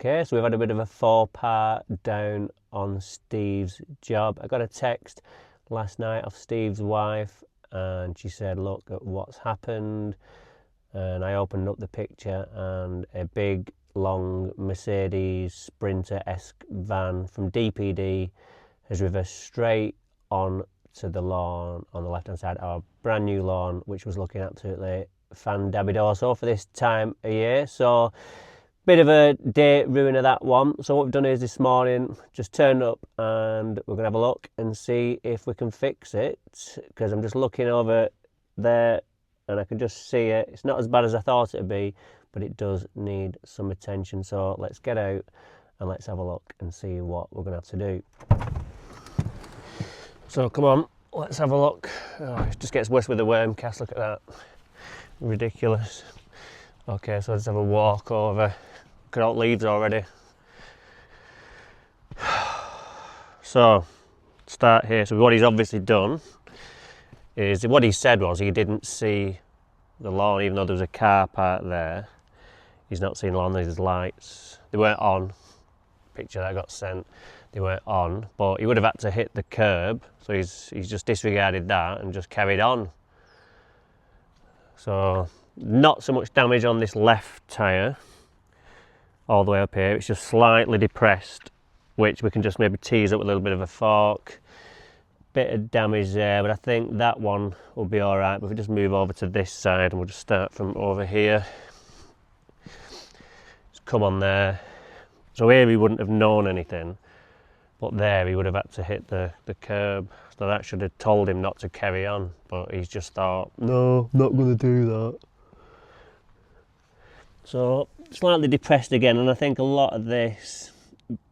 Okay, so we've had a bit of a faux pas down on Steve's job. I got a text last night off Steve's wife and she said, look at what's happened. And I opened up the picture and a big long Mercedes Sprinter-esque van from DPD has reversed straight on to the lawn on the left hand side, our brand new lawn, which was looking absolutely fan-dabby-dorsal for this time of year. So bit of a day ruin of that one. So what we've done is this morning just turned up and we're gonna have a look and see if we can fix it, because I'm just looking over there and I can just see it. It's not as bad as I thought it'd be, but it does need some attention. So let's get out and let's have a look and see what we're gonna have to do. So come on, let's have a look. Oh, it just gets worse with the worm cast, look at that. Ridiculous. Okay, so let's have a walk over. Look at all the leaves already. So, start here. So what he's obviously done is, what he said was he didn't see the lawn, even though there was a car parked there. He's not seen the lawn, there's lights. They weren't on. Picture that got sent. They weren't on, but he would have had to hit the curb. So he's just disregarded that and just carried on. So not so much damage on this left tyre all the way up here. It's just slightly depressed, which we can just maybe tease up with a little bit of a fork. Bit of damage there, but I think that one will be all right. But if we just move over to this side and we'll just start from over here. Just come on there. So here he wouldn't have known anything, but there he would have had to hit the curb. So that should have told him not to carry on, but he's just thought, no, not going to do that. So slightly depressed again, and I think a lot of this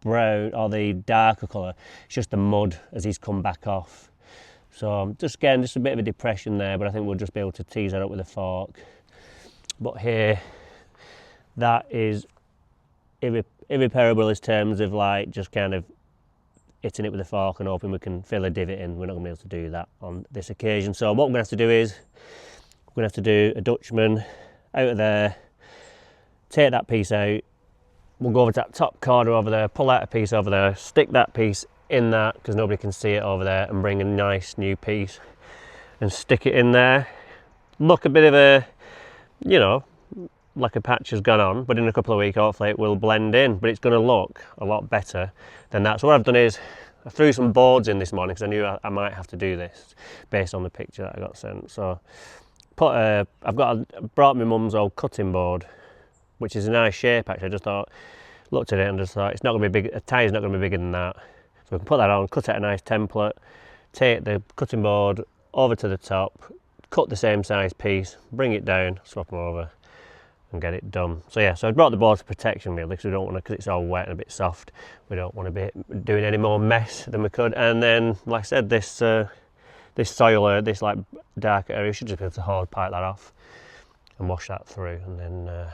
brown or the darker colour, it's just the mud as he's come back off. So just again, just a bit of a depression there, but I think we'll just be able to tease that up with a fork. But here, that is irreparable in terms of like just kind of hitting it with a fork and hoping we can fill a divot in. We're not going to be able to do that on this occasion. So what we're going to have to do is, we're going to have to do a Dutchman out of there, take that piece out, we'll go over to that top corner over there, pull out a piece over there, stick that piece in that, because nobody can see it over there, and bring a nice new piece and stick it in there. Look a bit of a, you know, like a patch has gone on, but in a couple of weeks hopefully it will blend in, but it's going to look a lot better than that. So what I've done is I threw some boards in this morning because I knew I might have to do this based on the picture that I got sent. So I brought my mum's old cutting board, which is a nice shape actually. I just thought, looked at it and just thought it's not going to be big, a tyre's not going to be bigger than that. So we can put that on, cut out a nice template, take the cutting board over to the top, cut the same size piece, bring it down, swap them over and get it done. So yeah, so I brought the board for protection really, because we don't want to, because it's all wet and a bit soft, we don't want to be doing any more mess than we could. And then, like I said, this soil, this like dark area, should just be able to hard pipe that off and wash that through, and then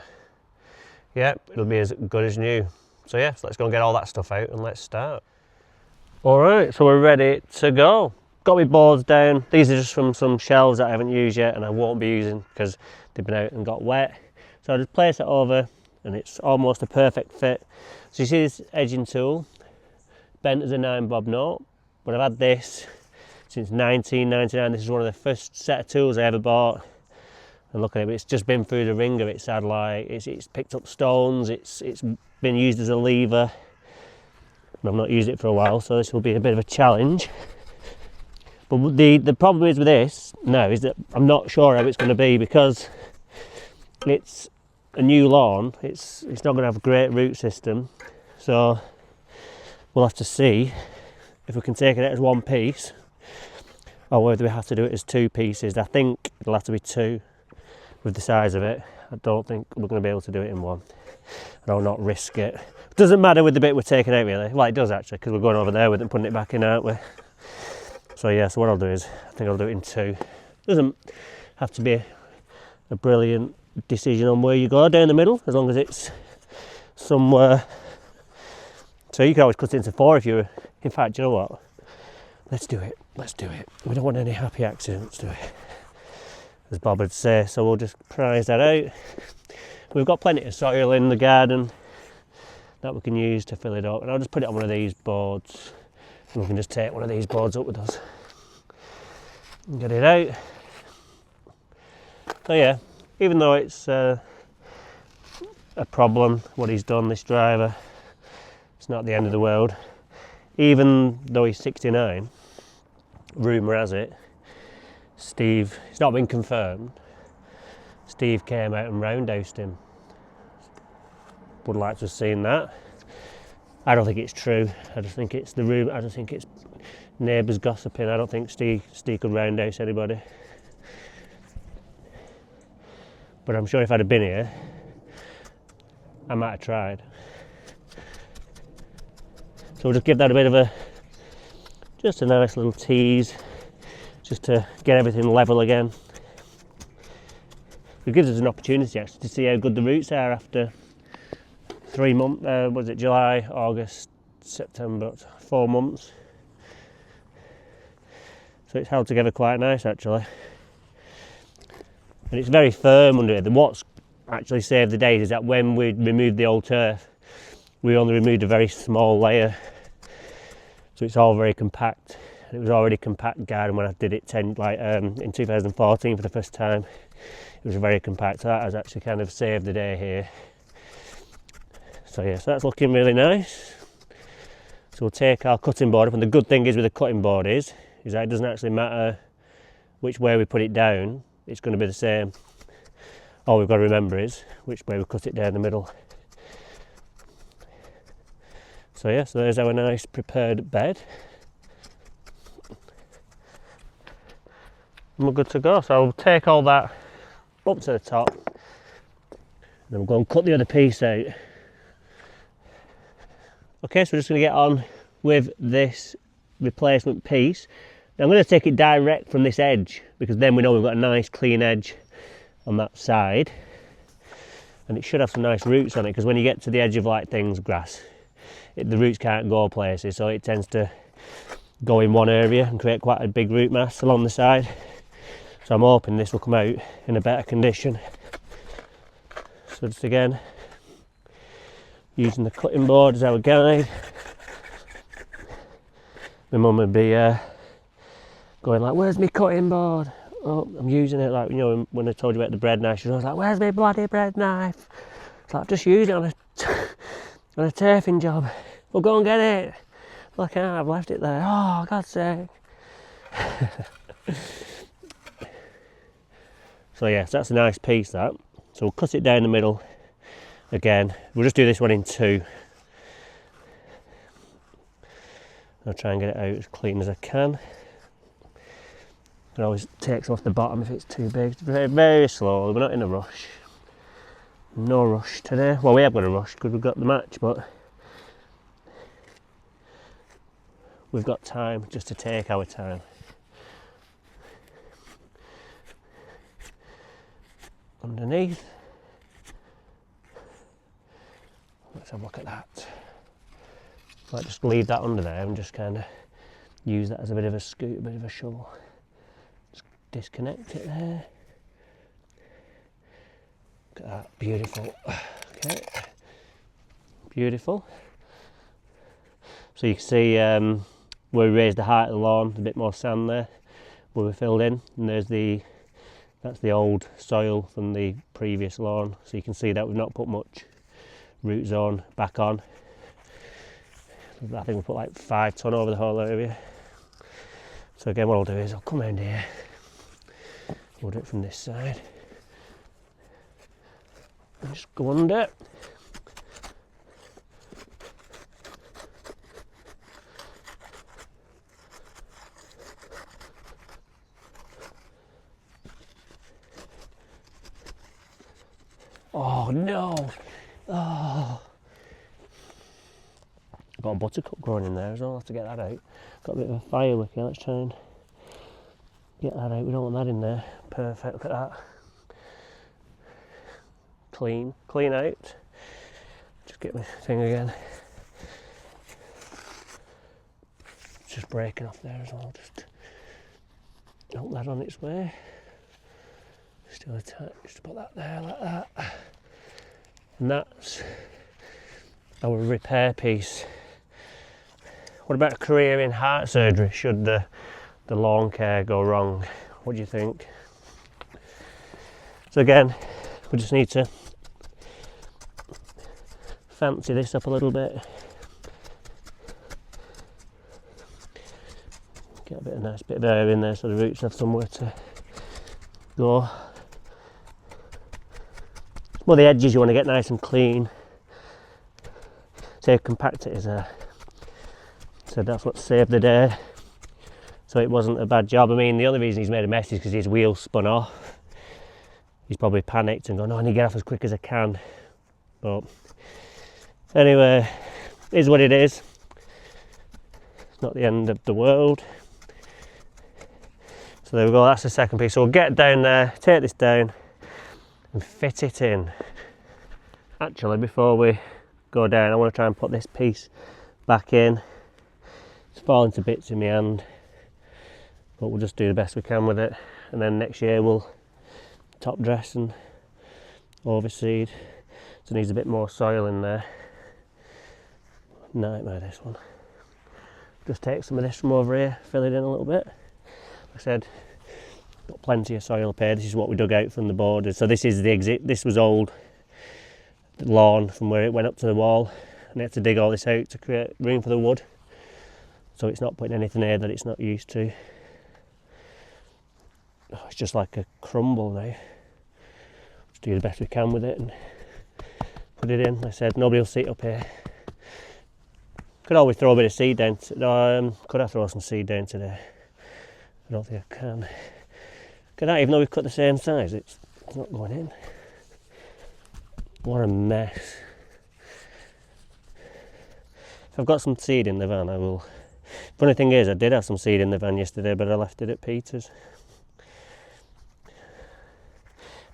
yeah, it'll be as good as new. So yeah, so let's go and get all that stuff out and let's start. All right, so we're ready to go. Got my boards down. These are just from some shelves that I haven't used yet and I won't be using because they've been out and got wet. So I just place it over and it's almost a perfect fit. So you see this edging tool, bent as a 9-bob knot, but I've had this since 1999. This is one of the first set of tools I ever bought. And look at it, it's just been through the ringer. It's had like, it's picked up stones, it's been used as a lever. And I've not used it for a while, so this will be a bit of a challenge. But the problem is with this now is that I'm not sure how it's going to be, because it's a new lawn, it's not going to have a great root system, so we'll have to see if we can take it out as one piece or whether we have to do it as two pieces. I think it'll have to be two with the size of it. I don't think we're going to be able to do it in one. I'll not risk it. It doesn't matter with the bit we're taking out really. Well, it does actually, because we're going over there with it and putting it back in, aren't we? So yeah, so what I'll do is, I think I'll do it in two. Doesn't have to be a brilliant decision on where you go down the middle, as long as it's somewhere. So you can always cut it into four if you're, in fact, you know what? Let's do it. We don't want any happy accidents, do we? As Bob would say, so we'll just prize that out. We've got plenty of soil in the garden. that we can use to fill it up, and I'll just put it on one of these boards, and we can just take one of these boards up with us and get it out. So yeah, even though it's a problem what he's done, this driver, it's not the end of the world. Even though he's 69, rumour has it, Steve, it's not been confirmed, Steve came out and roundhoused him. Would like to have seen that. I don't think it's true. I just think it's the rumour. I just think it's neighbours gossiping. I don't think Steve could roundhouse anybody. But I'm sure if I'd have been here, I might have tried. So we'll just give that a bit of just a nice little tease, just to get everything level again. It gives us an opportunity actually to see how good the roots are after 3 months, was it July, August, September, 4 months. So it's held together quite nice actually. And it's very firm under it. What's actually saved the day is that when we removed the old turf, we only removed a very small layer. So it's all very compact. It was already compact garden when I did it in 2014 for the first time. It was very compact, so that has actually kind of saved the day here. So yeah, so that's looking really nice. So we'll take our cutting board up, and the good thing is with the cutting board is that it doesn't actually matter which way we put it down, it's going to be the same. All we've got to remember is which way we cut it down the middle. So yeah, so there's our nice prepared bed. And we're good to go. So I'll take all that up to the top, and then we'll go and cut the other piece out. Okay, so we're just going to get on with this replacement piece. Now I'm going to take it direct from this edge, because then we know we've got a nice clean edge on that side, and it should have some nice roots on it, because when you get to the edge of like things, grass, the roots can't go places, so it tends to go in one area and create quite a big root mass along the side. So I'm hoping this will come out in a better condition. So just again, using the cutting board as our guide. My mum would be going like, "Where's my cutting board?" Oh, I'm using it, like, you know, when I told you about the bread knife, she was like, "Where's my bloody bread knife?" It's like, "I've just used it on a turfing job." "Well, go and get it." "Well, I can't, I've left it there." "Oh, God's sake." So yeah, so that's a nice piece, that. So we'll cut it down the middle again. We'll just do this one in two. I'll try and get it out as clean as I can. I can always take some off the bottom if it's too big. Very, very slowly, we're not in a rush. No rush today. Well, we have got a rush because we've got the match, but we've got time just to take our time. Underneath. Let's have a look at that. Might just leave that under there and just kind of use that as a bit of a scoot, a bit of a shovel. Just disconnect it there. Look at that, beautiful. Okay, beautiful. So you can see where we raised the height of the lawn, a bit more sand there, where we filled in, and there's that's the old soil from the previous lawn. So you can see that we've not put much root zone back on. I think we put like 5 ton over the whole area. So again, what I'll do is I'll come around here. We'll do it from this side. And just go under. Oh no! Oh. Got a buttercup growing in there as well, I'll have to get that out. Got a bit of a fire wick here, let's try and get that out. We don't want that in there. Perfect, look at that. Clean out. Just get my thing again. Just breaking off there as well, just hope that on its way. Still attached, just put that there like that. And that's our repair piece. What about a career in heart surgery should the lawn care go wrong? What do you think? So again, we just need to fancy this up a little bit. Get a nice bit of air in there so the roots have somewhere to go. Well, the edges you want to get nice and clean. So compact it is so that's what saved the day. So it wasn't a bad job. I mean, the only reason he's made a mess is because his wheel spun off. He's probably panicked and gone, oh, I need to get off as quick as I can. But anyway, it is what it is. It's not the end of the world. So there we go, that's the second piece. So we'll get down there, take this down and fit it in. Actually, before we go down, I want to try and put this piece back in. It's falling to bits in my hand, but we'll just do the best we can with it. And then next year we'll top dress and overseed. So it needs a bit more soil in there. Nightmare, this one. Just take some of this from over here, fill it in a little bit. Like I said, got plenty of soil up here. This is what we dug out from the borders. So this is the exit. This was old lawn from where it went up to the wall, and I had to dig all this out to create room for the wood. So it's not putting anything here that it's not used to. Oh, it's just like a crumble now. Just do the best we can with it and put it in. Like I said, nobody will see it up here. Could always throw a bit of seed down. Could I throw some seed down today? I don't think I can. Can I? Even though we've cut the same size, it's not going in. What a mess. If I've got some seed in the van, I will. Funny thing is, I did have some seed in the van yesterday, but I left it at Peter's.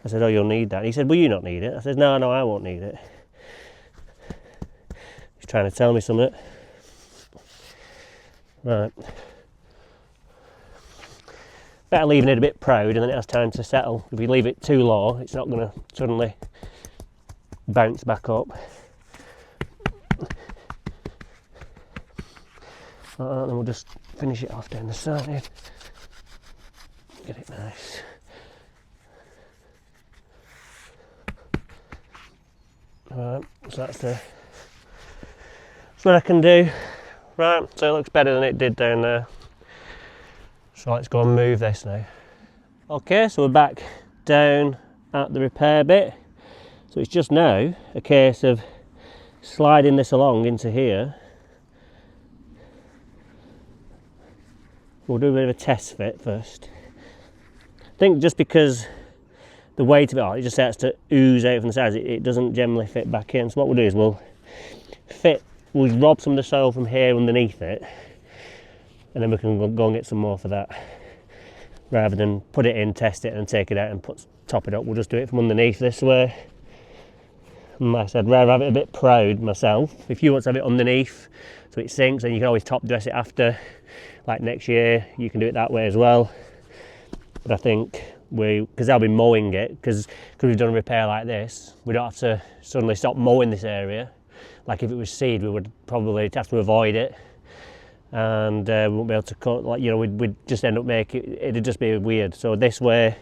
I said, oh, you'll need that. He said, will you not need it? I said, no, I won't need it. He's trying to tell me something. Right. Better leaving it a bit proud and then it has time to settle. If you leave it too low, it's not going to suddenly bounce back up. And then we'll just finish it off down the side. Get it nice. Right, so that's what I can do. Right, so it looks better than it did down there. So let's go and move this now. Okay, so we're back down at the repair bit. So it's just now a case of sliding this along into here. We'll do a bit of a test fit first. I think just because the weight of it, it just starts to ooze out from the sides, it doesn't generally fit back in. So what we'll do is we'll rob some of the soil from here underneath it, and then we can go and get some more for that. Rather than put it in, test it and take it out and top it up, we'll just do it from underneath this way. And like I said, rather have it a bit proud myself. If you want to have it underneath so it sinks, and you can always top dress it after, like next year, you can do it that way as well. But I think because I'll be mowing it, because we've done a repair like this, we don't have to suddenly stop mowing this area. Like if it was seed, we would probably have to avoid it, and we won't be able to cut. Like, you know, we'd just end up it'd just be weird. So this way,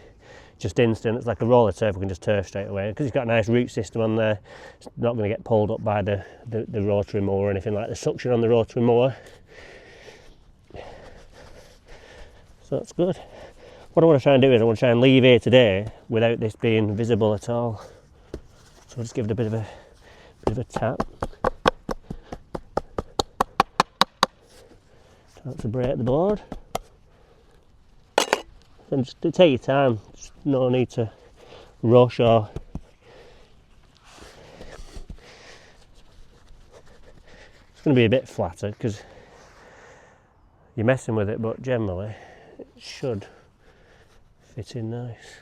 just instant. It's like a roller turf. We can just turf straight away because it's got a nice root system on there. It's not going to get pulled up by the rotary mower or anything like the suction on the rotary mower. So that's good. What I want to try and do is I want to try and leave here today without this being visible at all. So I'll just give it a bit of a tap. Try to break the board. And just take your time. Just no need to rush or. It's going to be a bit flatter because you're messing with it, but generally it should fit in nice.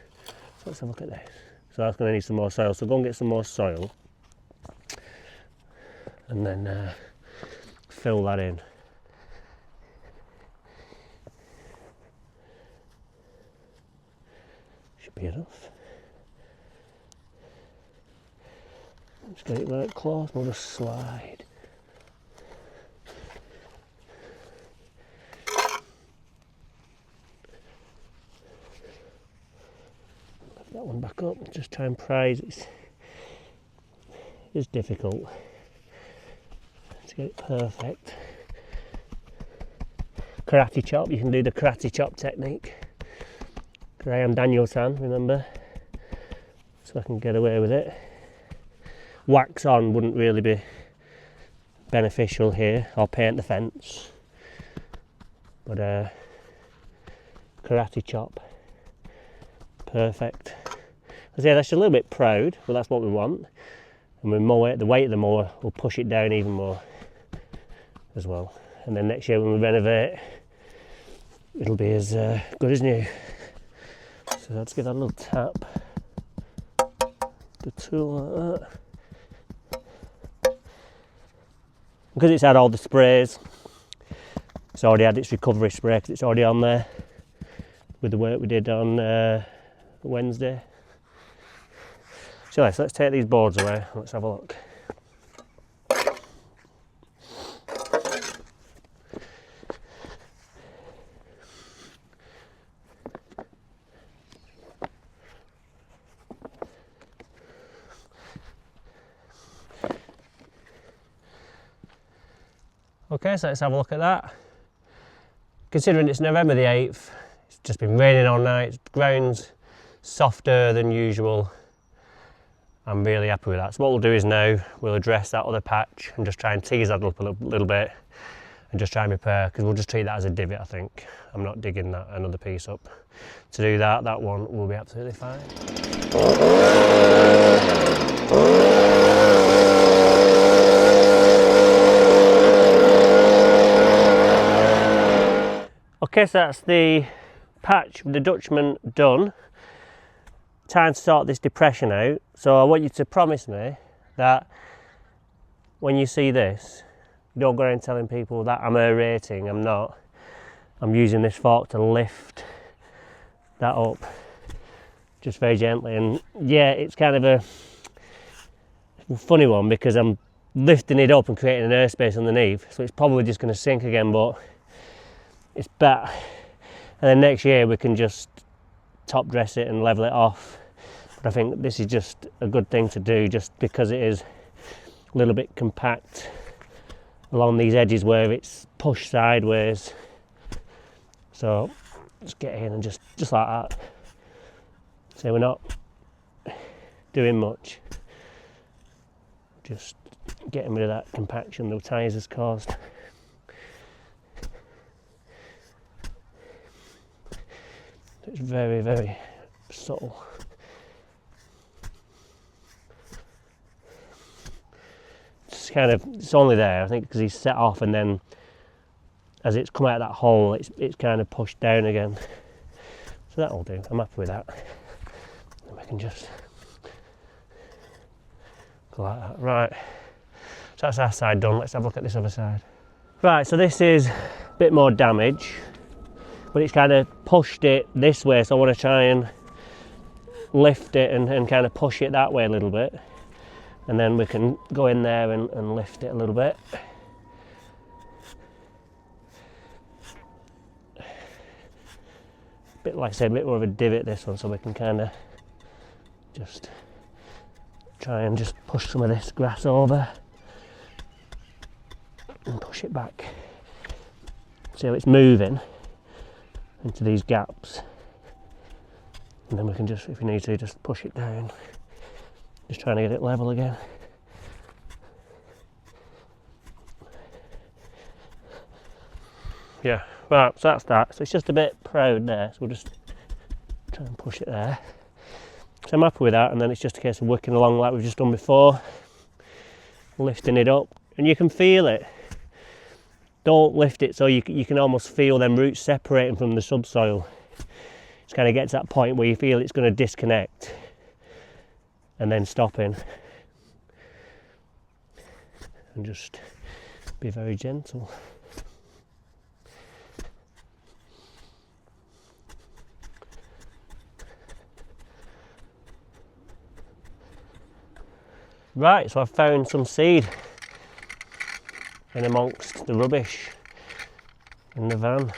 So let's have a look at this. So that's going to need some more soil. So go and get some more soil and then fill that in. Should be enough. Just get it right close, we'll just slide. Lift that one back up, just try and prise. It's difficult to get it perfect. Karate chop, you can do the karate chop technique. Graham Danielson, remember? So I can get away with it. Wax on wouldn't really be beneficial here, or paint the fence. But karate chop, perfect. I say that's a little bit proud, but that's what we want. And we mow it, the weight of the mower will push it down even more as well. And then next year when we renovate, it'll be as good as new. So let's give that a little tap. The tool like that. Because it's had all the sprays, it's already had its recovery spray because it's already on there with the work we did on Wednesday. So let's take these boards away, let's have a look. Okay, so let's have a look at that. Considering it's November the 8th, it's just been raining all night, the ground's softer than usual. I'm really happy with that. So what we'll do is now we'll address that other patch and just try and tease that up a little bit and just try and repair, because we'll just treat that as a divot, I think. I'm not digging that another piece up. To do that, that one will be absolutely fine. Okay, so that's the patch with the Dutchman done. Time to sort this depression out. So I want you to promise me that when you see this, you don't go around telling people that I'm aerating. I'm not. I'm using this fork to lift that up just very gently. And yeah, it's kind of a funny one because I'm lifting it up and creating an airspace underneath. So it's probably just going to sink again, but it's better. And then next year we can just top dress it and level it off. But I think this is just a good thing to do just because it is a little bit compact along these edges where it's pushed sideways. So just get in and just like that. So we're not doing much. Just getting rid of that compaction the tyres has caused. It's very, very subtle. It's only there, I think, because he's set off, and then as it's come out of that hole, it's kind of pushed down again. So that'll do. I'm happy with that. And we can just go like that. Right. So that's our side done. Let's have a look at this other side. Right. So this is a bit more damage, but it's kind of pushed it this way. So I want to try and lift it and kind of push it that way a little bit. And then we can go in there and lift it a little bit. Bit like I said, a bit more of a divot this one, so we can kind of just try and just push some of this grass over and push it back. So it's moving into these gaps, and then we can just, if you need to, just push it down. Just trying to get it level again. Yeah, right, so that's that. So it's just a bit proud there, so we'll just try and push it there. So I'm happy with that, and then it's just a case of working along like we've just done before, lifting it up, and you can feel it. Don't lift it so you can almost feel them roots separating from the subsoil. It's kind of get to that point where you feel it's going to disconnect and then stopping, and just be very gentle. Right, so I've found some seed in amongst the rubbish in the van.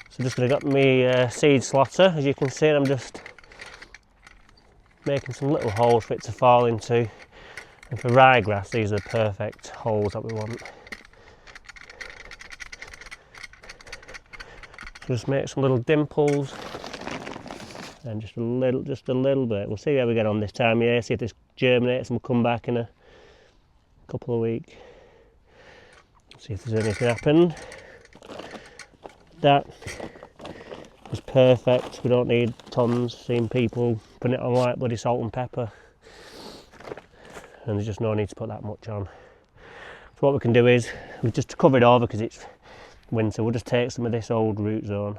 So just going to get my seed slotter. As you can see, I'm just making some little holes for it to fall into. And for ryegrass, these are the perfect holes that we want. So just make some little dimples, and just a little bit. We'll see how we get on this time of year, see if this germinates, and we'll come back in a couple of weeks. See if there's anything happened. That is perfect. We don't need tons. Seeing people putting it on like bloody salt and pepper, and there's just no need to put that much on. So what we can do is we just cover it over because it's winter. We'll just take some of this old root zone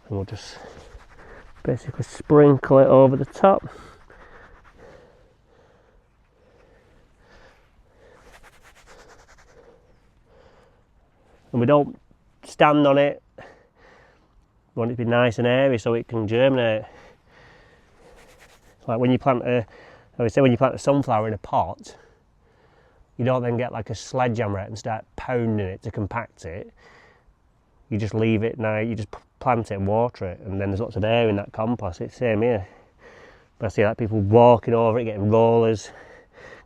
and we'll just basically sprinkle it over the top. And we don't stand on it. We want it to be nice and airy so it can germinate. It's like when you plant when you plant a sunflower in a pot, you don't then get like a sledgehammer and start pounding it to compact it. You just leave it now, you just plant it and water it, and then there's lots of air in that compost. It's the same here. But I see like people walking over it, getting rollers,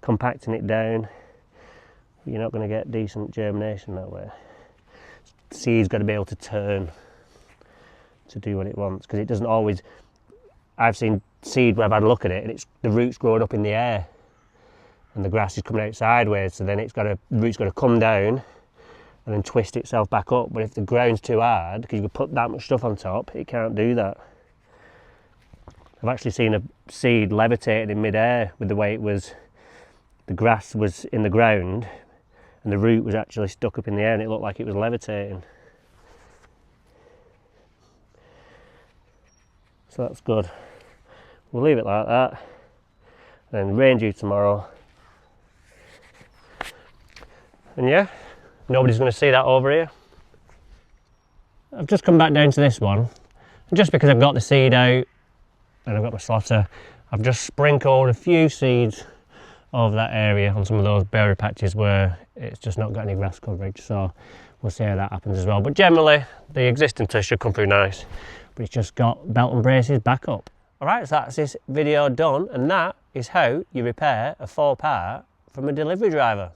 compacting it down. You're not going to get decent germination that way. The seed's got to be able to turn to do what it wants, because it doesn't always. I've seen seed where I've had a look at it and it's the roots growing up in the air and the grass is coming out sideways, so then the root's got to come down and then twist itself back up. But if the ground's too hard, because you could put that much stuff on top, it can't do that. I've actually seen a seed levitating in mid-air with the way it was, the grass was in the ground and the root was actually stuck up in the air and it looked like it was levitating. So that's good. We'll leave it like that, and then rain due tomorrow. And yeah, nobody's going to see that over here. I've just come back down to this one, and just because I've got the seed out and I've got my slotter, I've just sprinkled a few seeds over that area on some of those berry patches where it's just not got any grass coverage. So we'll see how that happens as well. But generally, the existing tush should come through nice, but it's just got belt and braces back up. Alright, so that's this video done, and that is how you repair a faux part from a delivery driver.